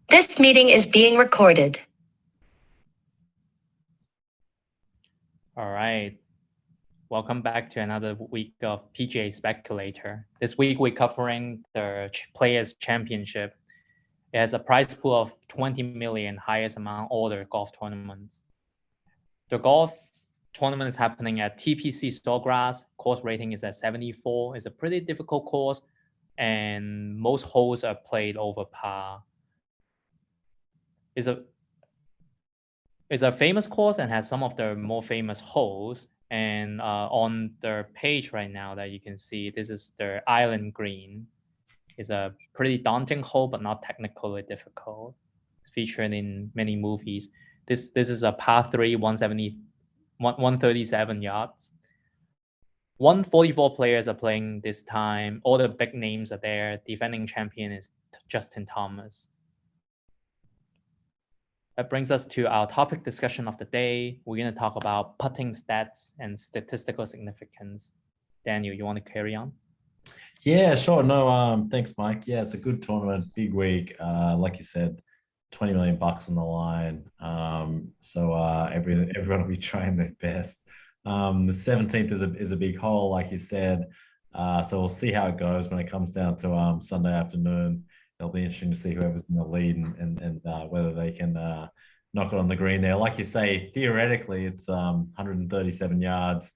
This meeting is being recorded. All right. Welcome back to another week of PGA Speculator. This week we're covering the Players Championship. It has a prize pool of 20 million, highest among all the golf tournaments. The golf tournament is happening at TPC Sawgrass. Course rating is at 74. It's a pretty difficult course, and most holes are played over par. It's a famous course and has some of the more famous holes. And on the page right now that you can see, this is the Island Green. It's a pretty daunting hole, but not technically difficult. It's featured in many movies. This is a par 3, 137 yards. 144 players are playing this time. All the big names are there. Defending champion is Justin Thomas. That brings us to our topic discussion of the day. We're going to talk about putting stats and statistical significance. Daniel, you want to carry on? Yeah, sure. No, thanks, Mike. Yeah, it's a good tournament, big week. Like you said, 20 million bucks on the line. So everyone will be trying their best. The 17th is a big hole, like you said. So we'll see how it goes when it comes down to Sunday afternoon. It'll be interesting to see whoever's in the lead and whether they can knock it on the green there. Like you say, theoretically, it's 137 yards.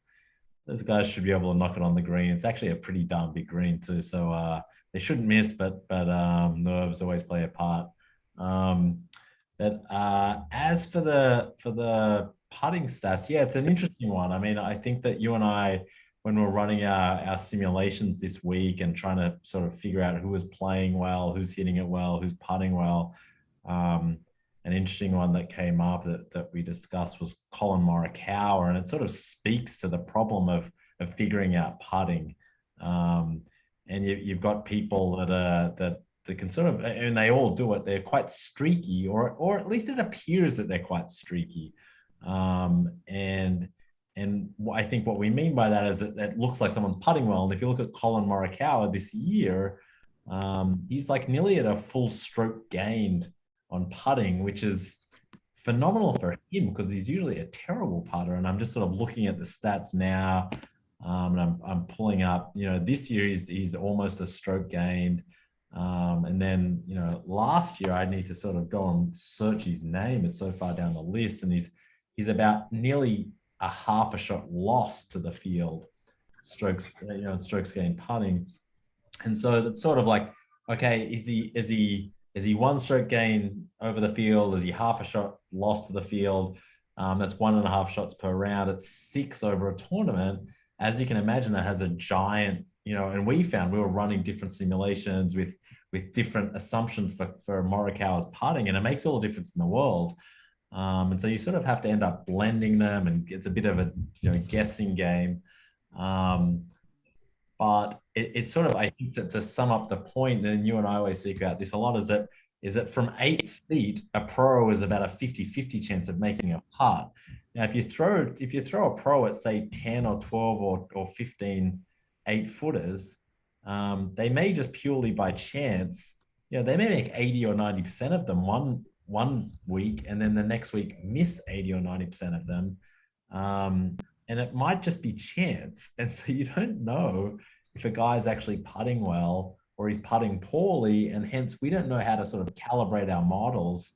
Those guys should be able to knock it on the green. It's actually a pretty darn big green too, so they shouldn't miss. But nerves always play a part. But as for the putting stats, yeah, it's an interesting one. I mean, I think that you and I, when we're running our simulations this week and trying to sort of figure out who was playing well, who's hitting it well, who's putting well, an interesting one that came up that we discussed was Colin Morikawa, and it sort of speaks to the problem of figuring out putting. And you've got people that can sort of, and they all do it, they're quite streaky, or at least it appears that they're quite streaky. And I think what we mean by that is that it looks like someone's putting well. And if you look at Colin Morikawa this year, he's like nearly at a full stroke gained on putting, which is phenomenal for him because he's usually a terrible putter. And I'm just sort of looking at the stats now, and I'm pulling up. This year he's almost a stroke gained. And then last year I need to sort of go and search his name. It's so far down the list, and he's about nearly a half a shot lost to the field, strokes gained putting. And so that's sort of like, okay, is he one stroke gain over the field? Is he half a shot lost to the field? That's 1.5 shots per round. It's 6 over a tournament. As you can imagine, that has a giant, and we were running different simulations with different assumptions for Morikawa's putting, and it makes all the difference in the world. And so you sort of have to end up blending them, and it's a bit of a guessing game. But it's sort of, I think, to sum up the point, and you and I always speak about this a lot, is that from 8 feet, a pro is about a 50-50 chance of making a putt. Now, if you throw a pro at say 10 or 12 or 15 8-footers, they may just purely by chance, they may make 80 or 90% of them one week, and then the next week miss 80 or 90% of them. And it might just be chance. And so you don't know if a guy's actually putting well or he's putting poorly, and hence we don't know how to sort of calibrate our models.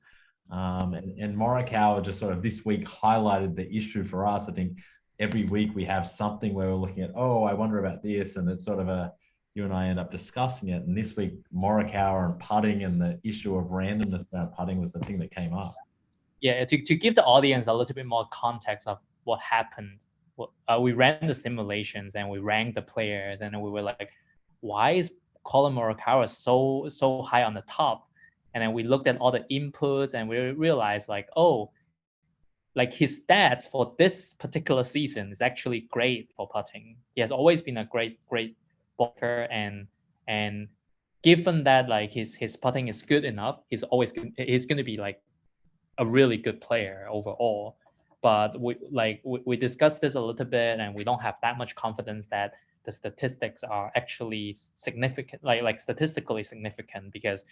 And Morikawa just sort of this week highlighted the issue for us. I think every week we have something where we're looking at, I wonder about this, and it's sort of you and I end up discussing it. And this week, Morikawa and putting and the issue of randomness about putting was the thing that came up. Yeah, to give the audience a little bit more context of what happened, we ran the simulations and we ranked the players, and we were like, why is Colin Morikawa so high on the top? And then we looked at all the inputs and we realized like his stats for this particular season is actually great for putting. He has always been a great blocker, and given that like his putting is good enough, he's going to be like a really good player overall. But we discussed this a little bit, and we don't have that much confidence that the statistics are actually significant, like statistically significant, because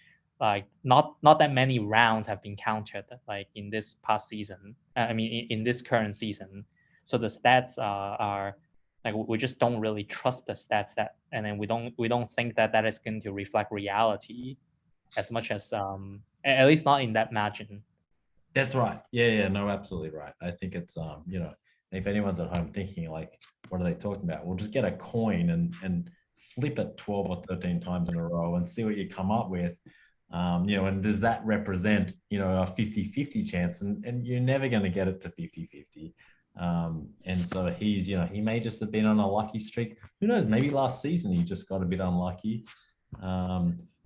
like not that many rounds have been counted like in this past season. I mean, in this current season. So the stats are like we just don't really trust the stats that, and then we don't think that that is going to reflect reality as much as at least not in that margin. That's right. Yeah, no, absolutely right. I think it's you know, if anyone's at home thinking like, what are they talking about? We'll just get a coin and flip it 12 or 13 times in a row and see what you come up with. You know, and does that represent, you know, a 50-50 chance? And you're never going to get it to 50-50. And so he's, you know, he may just have been on a lucky streak. Who knows? Maybe last season he just got a bit unlucky.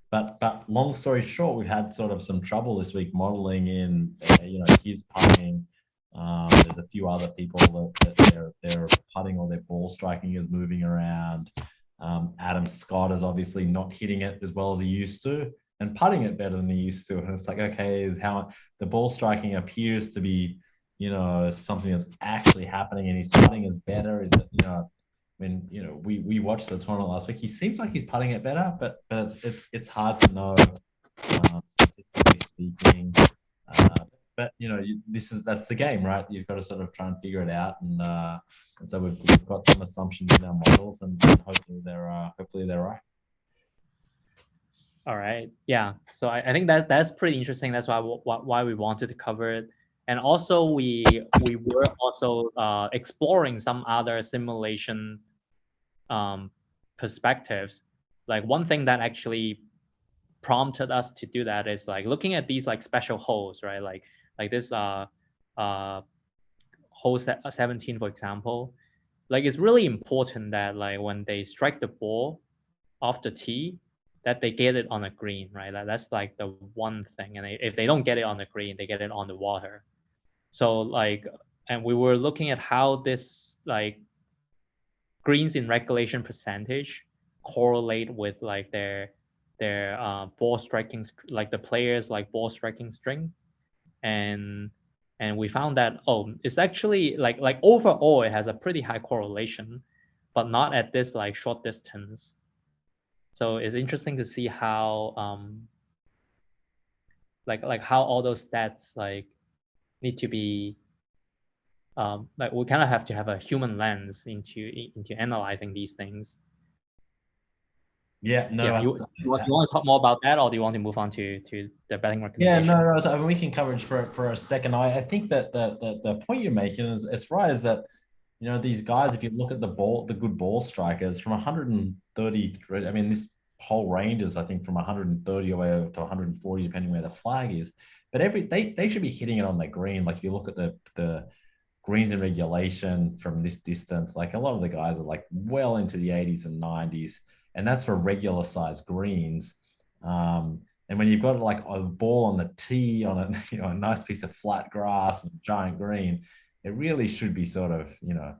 But long story short, we've had sort of some trouble this week modeling in, you know, his putting. There's a few other people that their putting or their ball striking is moving around. Adam Scott is obviously not hitting it as well as he used to and putting it better than he used to. And it's like, okay, is how the ball striking appears to be, you know, something that's actually happening, and his putting is better. Is it, you know, when you know we watched the tournament last week, he seems like he's putting it better, but it's hard to know statistically speaking. But you know, that's the game, right? You've got to sort of try and figure it out, and so we've got some assumptions in our models, and hopefully they're right. All right. Yeah. So I think that's pretty interesting. That's why we wanted to cover it. And also we were also exploring some other simulation perspectives. Like one thing that actually prompted us to do that is like looking at these like special holes, right? Like this hole 17, for example. Like it's really important that like when they strike the ball off the tee, that they get it on a green, right? That's like the one thing. And if they don't get it on the green, they get it on the water. So like, and we were looking at how this like greens in regulation percentage correlate with like their ball striking, like the players like ball striking string, and we found that it's actually like overall it has a pretty high correlation, but not at this like short distance. So it's interesting to see how like how all those stats like need to be like we kind of have to have a human lens into analyzing these things. Yeah, no. Yeah, you want to talk more about that, or do you want to move on to the betting Yeah, recommendations? no. I mean, we can coverage for a second. I think that the point you're making is right. Is that, you know, these guys, if you look at the good ball strikers from 133, I mean, this whole range is, I think, from 130 away to 140, depending where the flag is. But they should be hitting it on the green. Like if you look at the greens in regulation from this distance, like a lot of the guys are like well into the 80s and 90s, and that's for regular size greens. And when you've got like a ball on the tee on a, you know, a nice piece of flat grass and giant green, it really should be sort of, you know,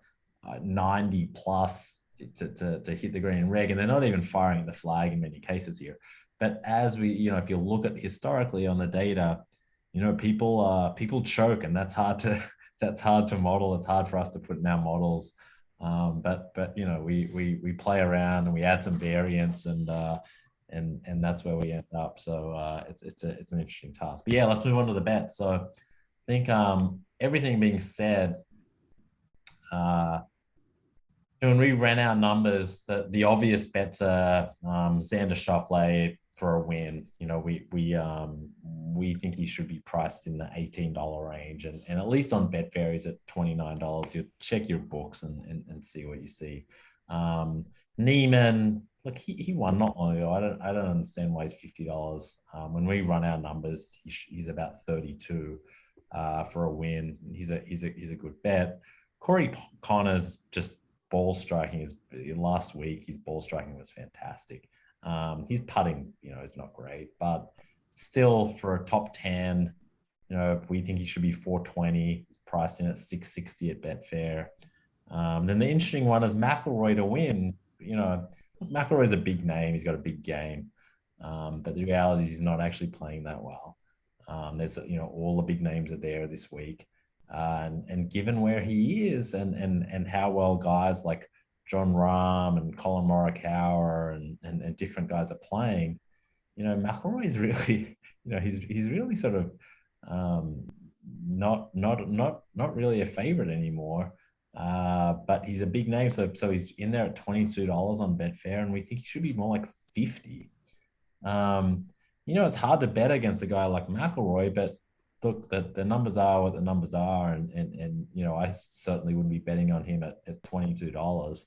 90 plus to hit the green reg. And they're not even firing the flag in many cases here. But as we, you know, if you look at historically on the data, you know, people choke, and that's hard to model. It's hard for us to put in our models. But you know, we play around and we add some variance, and that's where we end up. So it's an interesting task. But yeah, let's move on to the bet. So I think everything being said, when we ran our numbers, the obvious bets are Xander Schauffele for a win. You know, we think he should be priced in the $18 range, and at least on Betfair he's at $29. You check your books and see what you see. Neiman, look, he won not long ago. I don't understand why he's $50. When we run our numbers, he's about 32 for a win. He's a good bet. Corey Connors, just ball striking is last week. His ball striking was fantastic. His putting, you know, is not great, but still for a top 10, you know, we think he should be 420. He's priced in at 660 at Betfair. Then the interesting one is McIlroy to win. You know, McIlroy's a big name. He's got a big game. But the reality is he's not actually playing that well. There's, you know, all the big names are there this week. And given where he is and how well guys like Jon Rahm and Colin Morikawa and different guys are playing, McIlroy's really, he's really sort of not really a favorite anymore. But he's a big name, so he's in there at $22 on Betfair, and we think he should be more like 50. It's hard to bet against a guy like McIlroy, but look, the numbers are what the numbers are, and I certainly wouldn't be betting on him at $22.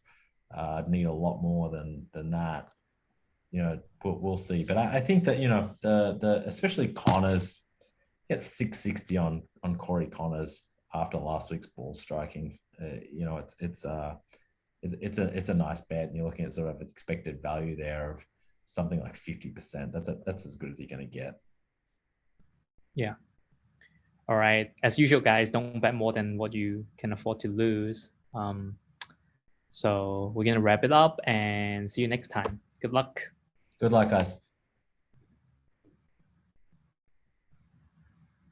I'd need a lot more than that. We'll see. But I think that the especially Connors gets 660 on Corey Connors after last week's ball striking. It's a nice bet, and you're looking at sort of an expected value there of something like 50%. That's as good as you're going to get. Yeah. All right. As usual, guys, don't bet more than what you can afford to lose. So we're going to wrap it up and see you next time. Good luck. Good luck, guys.